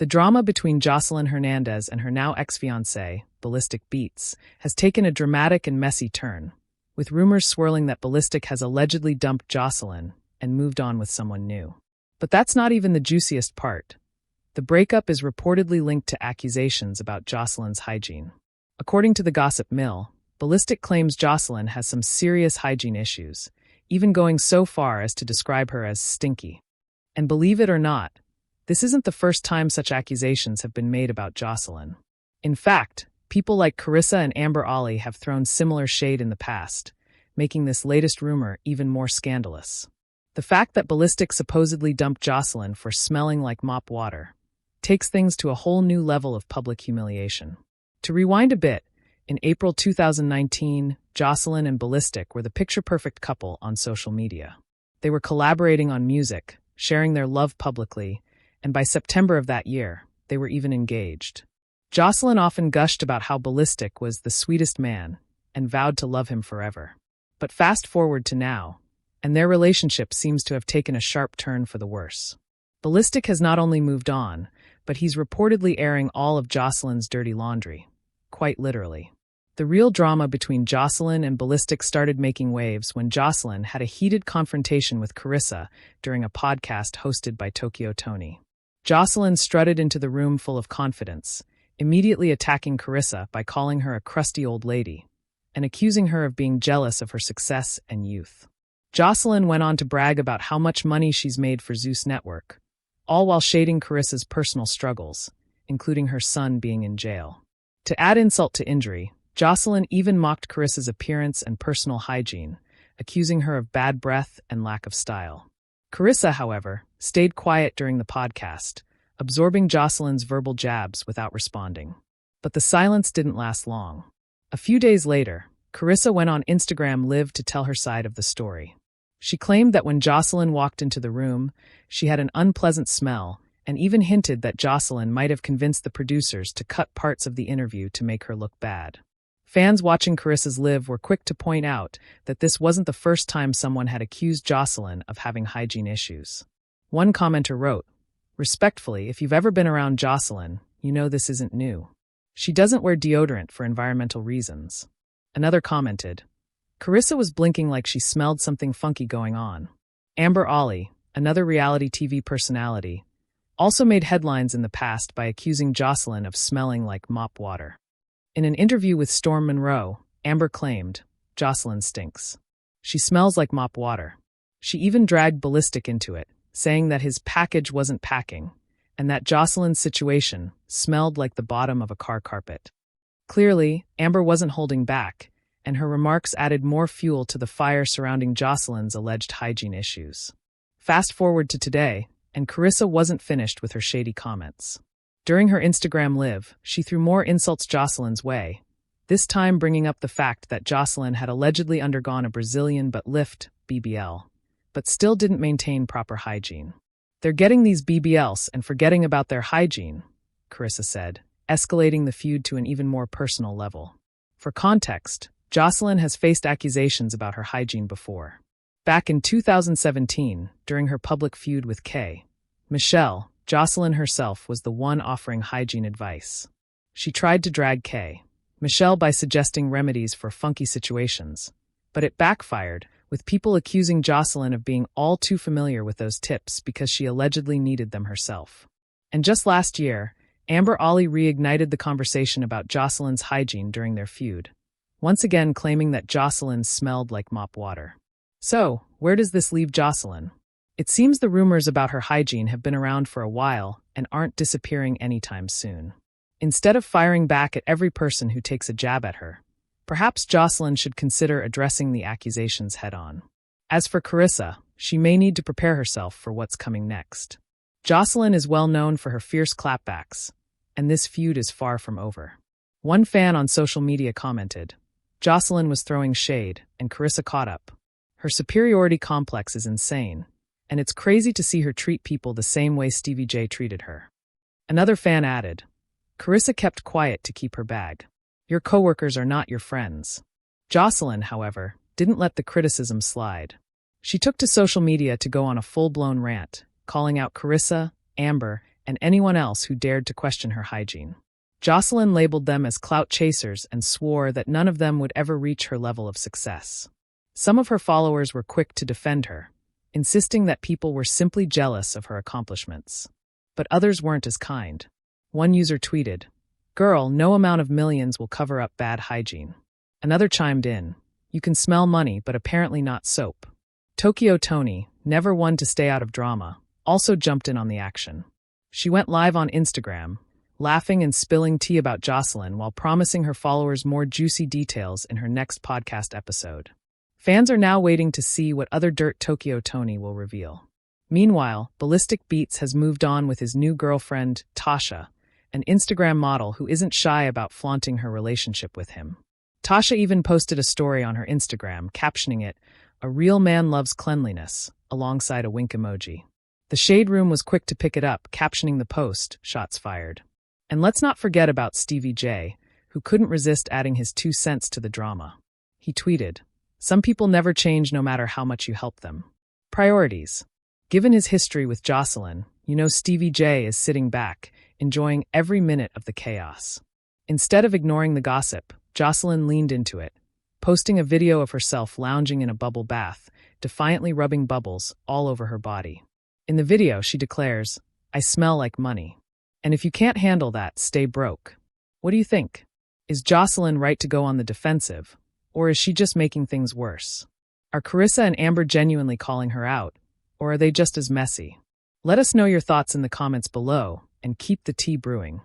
The drama between Joseline Hernandez and her now ex-fiancé, Ballistic Beats, has taken a dramatic and messy turn, with rumors swirling that Ballistic has allegedly dumped Joseline and moved on with someone new. But that's not even the juiciest part. The breakup is reportedly linked to accusations about Joseline's hygiene. According to the Gossip Mill, Ballistic claims Joseline has some serious hygiene issues, even going so far as to describe her as stinky. And believe it or not, this isn't the first time such accusations have been made about Joseline. In fact, people like Carissa and Amber Ali have thrown similar shade in the past, making this latest rumor even more scandalous. The fact that Ballistic supposedly dumped Joseline for smelling like mop water takes things to a whole new level of public humiliation. To rewind a bit, in April 2019, Joseline and Ballistic were the picture-perfect couple on social media. They were collaborating on music, sharing their love publicly, and by September of that year, they were even engaged. Joseline often gushed about how Ballistic was the sweetest man and vowed to love him forever. But fast forward to now, and their relationship seems to have taken a sharp turn for the worse. Ballistic has not only moved on, but he's reportedly airing all of Joseline's dirty laundry. Quite literally. The real drama between Joseline and Ballistic started making waves when Joseline had a heated confrontation with Carissa during a podcast hosted by Tokyo Tony. Joseline strutted into the room full of confidence, immediately attacking Carissa by calling her a crusty old lady and accusing her of being jealous of her success and youth. Joseline went on to brag about how much money she's made for Zeus Network, all while shading Carissa's personal struggles, including her son being in jail. To add insult to injury, Joseline even mocked Carissa's appearance and personal hygiene, accusing her of bad breath and lack of style. Carissa, however, stayed quiet during the podcast, absorbing Joseline's verbal jabs without responding. But the silence didn't last long. A few days later, Carissa went on Instagram Live to tell her side of the story. She claimed that when Joseline walked into the room, she had an unpleasant smell and even hinted that Joseline might have convinced the producers to cut parts of the interview to make her look bad. Fans watching Carissa's Live were quick to point out that this wasn't the first time someone had accused Joseline of having hygiene issues. One commenter wrote, "Respectfully, if you've ever been around Joseline, you know this isn't new. She doesn't wear deodorant for environmental reasons." Another commented, "Carissa was blinking like she smelled something funky going on." Amber Ali, another reality TV personality, also made headlines in the past by accusing Joseline of smelling like mop water. In an interview with Storm Monroe, Amber claimed, "Joseline stinks. She smells like mop water." She even dragged Ballistic into it, saying that his package wasn't packing, and that Joseline's situation smelled like the bottom of a car carpet. Clearly, Amber wasn't holding back, and her remarks added more fuel to the fire surrounding Joseline's alleged hygiene issues. Fast forward to today, and Carissa wasn't finished with her shady comments. During her Instagram Live, she threw more insults Joseline's way, this time bringing up the fact that Joseline had allegedly undergone a Brazilian butt lift, BBL, but still didn't maintain proper hygiene. "They're getting these BBLs and forgetting about their hygiene," Carissa said, escalating the feud to an even more personal level. For context, Joseline has faced accusations about her hygiene before. Back in 2017, during her public feud with Michelle, Joseline herself was the one offering hygiene advice. She tried to drag Michelle by suggesting remedies for funky situations, but it backfired, with people accusing Joseline of being all too familiar with those tips because she allegedly needed them herself. And just last year, Amber Ali reignited the conversation about Joseline's hygiene during their feud, once again claiming that Joseline smelled like mop water. So, where does this leave Joseline? It seems the rumors about her hygiene have been around for a while and aren't disappearing anytime soon. Instead of firing back at every person who takes a jab at her, perhaps Joseline should consider addressing the accusations head-on. As for Carissa, she may need to prepare herself for what's coming next. Joseline is well known for her fierce clapbacks, and this feud is far from over. One fan on social media commented, "Joseline was throwing shade, and Carissa caught up. Her superiority complex is insane, and it's crazy to see her treat people the same way Stevie J treated her." Another fan added, "Carissa kept quiet to keep her bag. Your coworkers are not your friends." Joseline, however, didn't let the criticism slide. She took to social media to go on a full-blown rant, calling out Carissa, Amber, and anyone else who dared to question her hygiene. Joseline labeled them as clout chasers and swore that none of them would ever reach her level of success. Some of her followers were quick to defend her, insisting that people were simply jealous of her accomplishments. But others weren't as kind. One user tweeted, "Girl, no amount of millions will cover up bad hygiene." Another chimed in, "You can smell money, but apparently not soap." Tokyo Toni, never one to stay out of drama, also jumped in on the action. She went live on Instagram, laughing and spilling tea about Joseline while promising her followers more juicy details in her next podcast episode. Fans are now waiting to see what other dirt Tokyo Toni will reveal. Meanwhile, Ballistic Beats has moved on with his new girlfriend, Tasha, an Instagram model who isn't shy about flaunting her relationship with him. Tasha even posted a story on her Instagram, captioning it, "A real man loves cleanliness," alongside a wink emoji. The Shade Room was quick to pick it up, captioning the post, "Shots fired." And let's not forget about Stevie J, who couldn't resist adding his 2 cents to the drama. He tweeted, "Some people never change no matter how much you help them." Priorities. Given his history with Joseline, you know Stevie J is sitting back, enjoying every minute of the chaos. Instead of ignoring the gossip, Joseline leaned into it, posting a video of herself lounging in a bubble bath, defiantly rubbing bubbles all over her body. In the video, she declares, "I smell like money. And if you can't handle that, stay broke." What do you think? Is Joseline right to go on the defensive, or is she just making things worse? Are Carissa and Amber genuinely calling her out, or are they just as messy? Let us know your thoughts in the comments below, and keep the tea brewing.